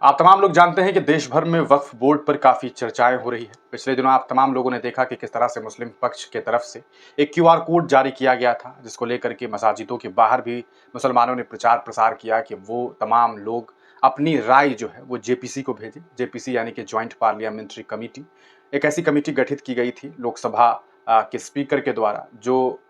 आप तमाम लोग जानते हैं कि देश भर में वक्फ बोर्ड पर काफ़ी चर्चाएं हो रही है। पिछले दिनों आप तमाम लोगों ने देखा कि किस तरह से मुस्लिम पक्ष के तरफ से एक क्यूआर कोड जारी किया गया था, जिसको लेकर के मसाजिदों के बाहर भी मुसलमानों ने प्रचार प्रसार किया कि वो तमाम लोग अपनी राय जो है वो जेपीसी को भेजें। जेपीसी यानी कि जॉइंट पार्लियामेंट्री कमेटी, एक ऐसी कमेटी गठित की गई थी लोकसभा के स्पीकर के द्वारा, जो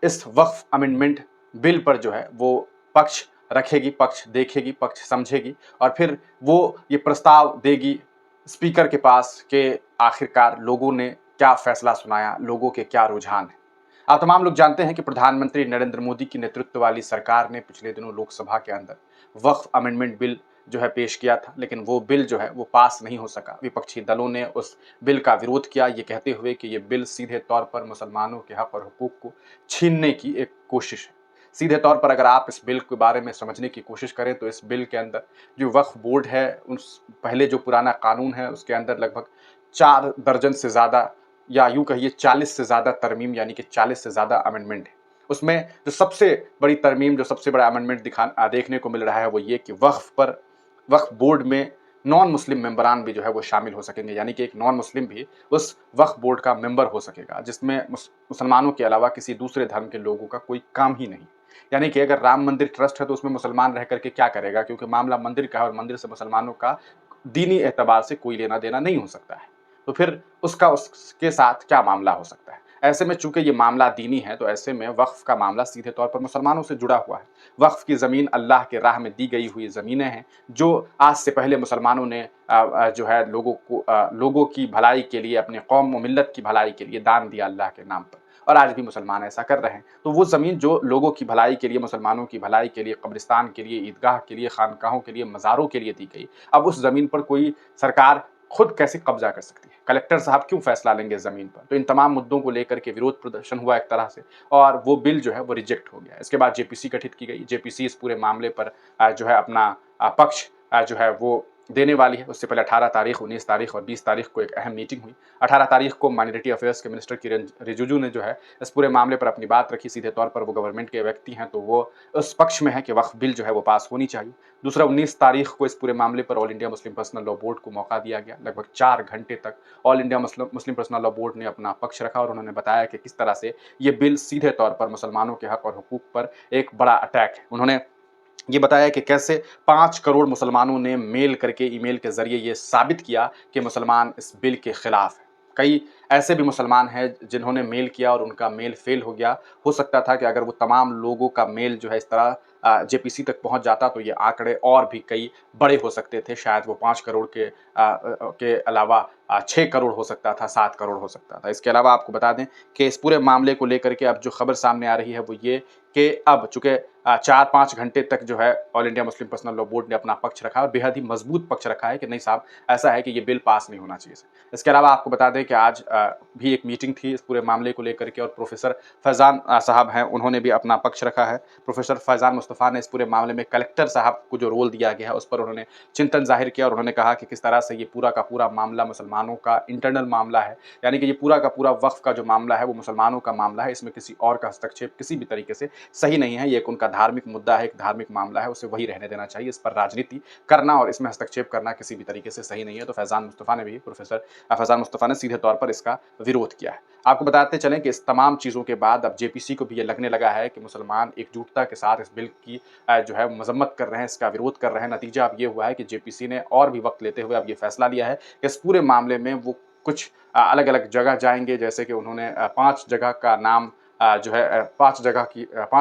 इस वक्फ अमेंडमेंट बिल पर जो है वो पक्ष रखेगी, पक्ष देखेगी, पक्ष समझेगी और फिर वो ये प्रस्ताव देगी स्पीकर के पास कि आखिरकार लोगों ने क्या फैसला सुनाया, लोगों के क्या रुझान हैं। आप तमाम लोग जानते हैं कि प्रधानमंत्री नरेंद्र मोदी की नेतृत्व वाली सरकार ने पिछले दिनों लोकसभा के अंदर वक्फ अमेंडमेंट बिल जो है पेश किया था, लेकिन वो बिल जो है वो पास नहीं हो सका। विपक्षी दलों ने उस बिल का विरोध किया, ये कहते हुए कि ये बिल सीधे तौर पर मुसलमानों के हक और हुकूक को छीनने की एक कोशिश है। सीधे तौर पर अगर आप इस बिल के बारे में समझने की कोशिश करें तो इस बिल के अंदर जो वक्फ बोर्ड है, उस पहले जो पुराना कानून है उसके अंदर लगभग 4 दर्जन से ज़्यादा, या यूँ कहिए 40 से ज़्यादा तरमीम, यानी कि 40 से ज़्यादा अमेंडमेंट है। उसमें जो सबसे बड़ी तरमीम, जो सबसे बड़ा अमेंडमेंट देखने को मिल रहा है वो ये कि वक्फ बोर्ड में नॉन मुस्लिम मेंबरान भी जो है वो शामिल हो सकेंगे, यानी कि एक नॉन मुस्लिम भी उस वक्फ बोर्ड का मेंबर हो सकेगा, जिसमें मुसलमानों के अलावा किसी दूसरे धर्म के लोगों का कोई काम ही नहीं। यानी कि अगर राम मंदिर ट्रस्ट है तो उसमें मुसलमान रह करके क्या करेगा, क्योंकि मामला मंदिर का है और मंदिर से मुसलमानों का दीनी एतबार से कोई लेना देना नहीं हो सकता है। तो फिर उसके साथ क्या मामला हो सकता है? ऐसे में चूंकि ये मामला दीनी है, तो ऐसे में वक्फ का मामला सीधे तौर पर मुसलमानों से जुड़ा हुआ है। वक्फ की ज़मीन अल्लाह के राह में दी गई हुई ज़मीनें हैं, जो आज से पहले मुसलमानों ने जो है लोगों की भलाई के लिए, अपनी कौम व मिल्लत की भलाई के लिए दान दिया अल्लाह के नाम पर, और आज भी मुसलमान ऐसा कर रहे हैं। तो वो ज़मीन जो लोगों की भलाई के लिए, मुसलमानों की भलाई के लिए, कब्रिस्तान के लिए, ईदगाह के लिए, खानकाहों के लिए, मज़ारों के लिए दी गई, अब उस ज़मीन पर कोई सरकार खुद कैसे कब्जा कर सकती है? कलेक्टर साहब क्यों फैसला लेंगे ज़मीन पर? तो इन तमाम मुद्दों को लेकर के विरोध प्रदर्शन हुआ एक तरह से, और वो बिल जो है वो रिजेक्ट हो गया। इसके बाद जेपीसी गठित की गई। जेपीसी इस पूरे मामले पर जो है अपना पक्ष जो है वो देने वाली है। उससे पहले 18 तारीख, 19 तारीख और 20 तारीख को एक अहम मीटिंग हुई। 18 तारीख को माइनॉरिटी अफेयर्स के मिनिस्टर किरेन रिजिजू ने जो है इस पूरे मामले पर अपनी बात रखी। सीधे तौर पर वो गवर्नमेंट के व्यक्ति हैं, तो वो उस पक्ष में है कि वक्फ बिल जो है वो पास होनी चाहिए। दूसरा, 19 तारीख को इस पूरे मामले पर all India Muslim personal law board को मौका दिया गया। लगभग 4 घंटे तक all India Muslim personal law board ने अपना पक्ष रखा और उन्होंने बताया कि किस तरह से ये बिल सीधे तौर पर मुसलमानों के हक और हुकूक पर एक बड़ा अटैक है। उन्होंने ये बताया कि कैसे 5 करोड़ मुसलमानों ने मेल करके, ईमेल के ज़रिए ये साबित किया कि मुसलमान इस बिल के खिलाफ हैं। कई ऐसे भी मुसलमान हैं जिन्होंने मेल किया और उनका मेल फ़ेल हो गया। हो सकता था कि अगर वो तमाम लोगों का मेल जो है इस तरह जेपीसी तक पहुँच जाता तो ये आंकड़े और भी कई बड़े हो सकते थे। शायद वो 5 करोड़ के अलावा 6 करोड़ हो सकता था, 7 करोड़ हो सकता था। इसके अलावा आपको बता दें कि इस पूरे मामले को लेकर के अब जो खबर सामने आ रही है वो ये कि अब चूँकि 4-5 घंटे तक जो है all India Muslim personal law board ने अपना पक्ष रखा और बेहद ही मजबूत पक्ष रखा है कि नहीं साहब, ऐसा है कि ये बिल पास नहीं होना चाहिए। इसके अलावा आपको बता दें कि आज भी एक मीटिंग थी इस पूरे मामले को लेकर के, और प्रोफेसर फैज़ान साहब हैं, उन्होंने भी अपना पक्ष रखा है। प्रोफेसर फैज़ान मुस्तफ़ा ने इस पूरे मामले में कलेक्टर साहब को जो रोल दिया गया है उस पर उन्होंने चिंतन ज़ाहिर किया और उन्होंने कहा कि किस तरह से ये पूरा का पूरा मामला मुसलमानों का इंटरनल मामला है, यानी कि ये पूरा का पूरा वक्फ का जो मामला है वो मुसलमानों का मामला है। इसमें किसी और का हस्तक्षेप किसी भी तरीके से सही नहीं है। ये एक उनका धार्मिक मुद्दा है, एक धार्मिक मामला है, उसे वही रहने देना चाहिए। इस पर राजनीति करना और इसमें हस्तक्षेप करना किसी भी तरीके से सही नहीं है। तो प्रोफेसर फैज़ान मुस्तफ़ा ने सीधे तौर पर इसका विरोध किया है। आपको बताते चलें कि इस तमाम चीज़ों के बाद अब जेपीसी को भी ये लगने लगा है कि मुसलमान एकजुटता के साथ इस बिल की जो है मजम्मत कर रहे हैं, इसका विरोध कर रहे हैं। नतीजा अब ये हुआ है कि जेपीसी ने और भी वक्त लेते हुए अब ये फैसला लिया है कि इस पूरे मामले में वो कुछ अलग-अलग जगह जाएँगे, जैसे कि उन्होंने 5 जगह का नाम जो है 5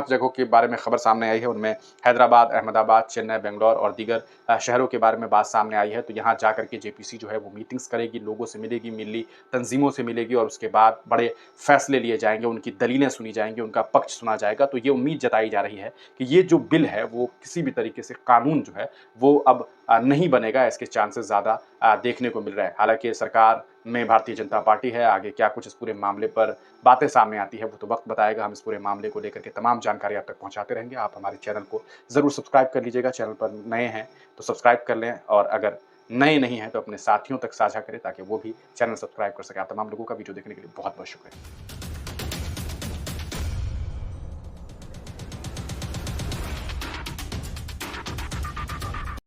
जगहों के बारे में खबर सामने आई है। उनमें हैदराबाद, अहमदाबाद, चेन्नई, बेंगलोर और दीगर शहरों के बारे में बात सामने आई है। तो यहाँ जाकर के जेपीसी जो है वो मीटिंग्स करेगी, लोगों से मिलेगी, मिली तंजीमों से मिलेगी और उसके बाद बड़े फैसले लिए जाएँगे, उनकी दलीलें सुनी जाएँगी, उनका पक्ष सुना जाएगा। तो ये उम्मीद जताई जा रही है कि ये जो बिल है वो किसी भी तरीके से कानून जो है वो अब नहीं बनेगा। इसके चांसेस ज़्यादा देखने को मिल रहे हैं। हालाँकि सरकार में भारतीय जनता पार्टी है, आगे क्या कुछ इस पूरे मामले पर बातें सामने आती है वो तो वक्त बताएगा। हम इस पूरे मामले को लेकर के तमाम जानकारी आप तक पहुंचाते रहेंगे। आप हमारे चैनल को ज़रूर सब्सक्राइब कर लीजिएगा। चैनल पर नए हैं तो सब्सक्राइब कर लें, और अगर नए नहीं हैं तो अपने साथियों तक साझा करें ताकि वो भी चैनल सब्सक्राइब कर सकें। आप तमाम लोगों का वीडियो देखने के लिए बहुत बहुत शुक्रिया।